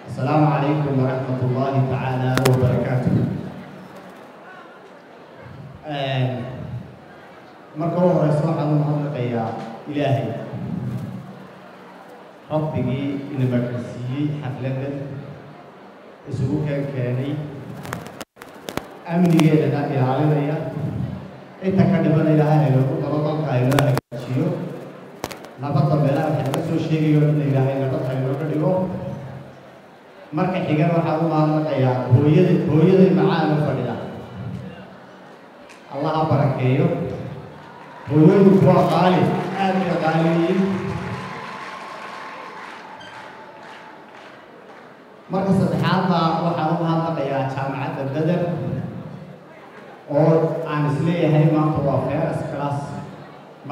السلام عليكم ورحمة الله تعالى وبركاته. marka ugu horeysa waxaan u mahadnaqayaa Ilaahay rabbigii ina markasiiyey xafladan isugu keenay amnigeeda ilaalinaya inta ka dhiman Ilaahay loogu talagalka inuu hagaajiyo nabadda meelaha waxa laga soo sheegayo in Ilaahay nabad looga dhigo marka xigan waxaan u mahadnaqayaa hooyada macaan fadhida Allah barakeeyo hooyadu waa qaali aad iyo qaaliyin marka saddexaadna waxaan u mahadnaqayaa jaamacadda Badar oo aan isleeyahay maanta waa first class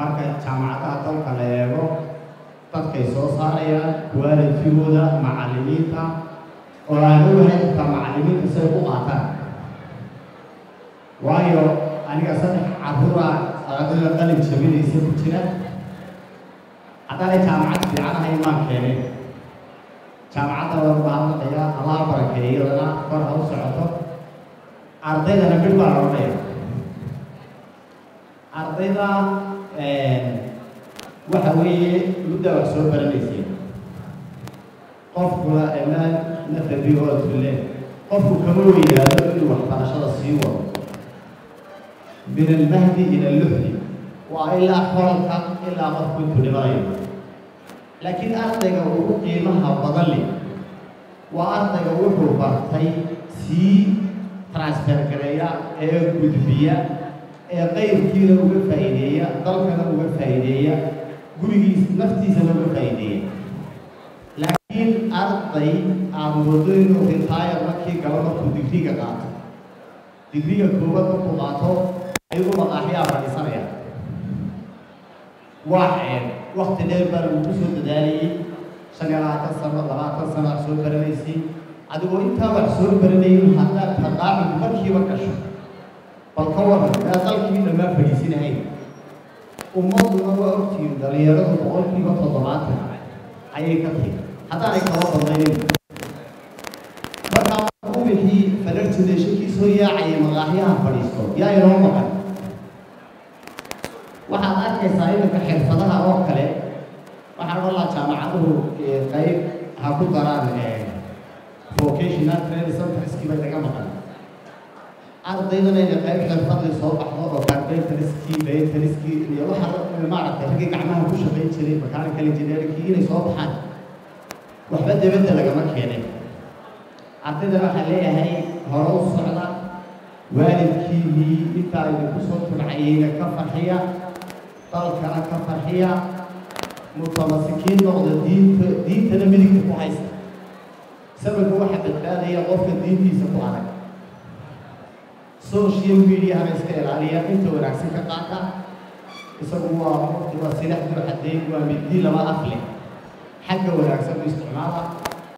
marka jaamacadaha dalka la eego dadkay soo saarayaan quality-gooda macallimiinta oo aan ogahay inta macallimiinta say u qaataan waayo aniga saddex carruura ardayda qalin jabinaysa ku jira haddana jaamacad fiican ahay maan keenay jaamacadda waa mahadnaqayaa Allah barakeeyo iyadana kor ha u socoto ardaydana mid baa loo dhaya ardayda waxa weeye muddo wax soo baranaysay qofkuna imaan nafadigood fileen qofku kama weynaado inuu waxbarashada sii wado من المهد إلى اللحد وإلى حركة إلى غرب الدنيا لكن أرضك قيمها بضلي وأرضك وحبرتي سي ترانسفير كريا قدبية غير كيلو وفايدية ضربنا وفايدية قولي نفتي سنة وفايدية لكن أرضي عمودين وغير مكي قبل دقيقة قاعدة دقيقة كوبا قاعدة أيوة مقاحية فريسانية واحد وقت دير بر وجود دالي شغلات السنة ضغط السنة حصول برنيسي أدو أنت وحصول برنيسي حتى تقام بمركي وكشف بالقوة لا تلقي من ما فريسين هاي وموضوع ما وقتي دليرات وقول في وتضمات أي كثير حتى أنا كلام ضمني برنامج هي فلرت ليش كي سويا عي مقاحية فريسو يا يوم مقام waxaad arkaysaa inka xirfadaha oo kale waxaan walaal jaamacaduhu qayb ha ku daraan vocational training centerski bay laga maqan ardaydana inay qayb xirfad la soo baxdo oo carpentry iyo waxa maaragtay ragii gacmaha ku shaqayn jiray mechanical engineering inay soo baxaan waxba dibadda lagama keenay ardayda waxaa leeyahay hore u socda waalidkii inta ay ku soo turcayeen ka farxiya dalkana ka farxiya mutamassikiin noqda diintana midigta ku haysta sababku waxa badbaadaya qofka diintiisa ku adag social media ha iska ilaaliya inta wanaagsan ka qaata isagu waa silax duro xadeyn waa mid lama afle xagga wanaagsan isticmaala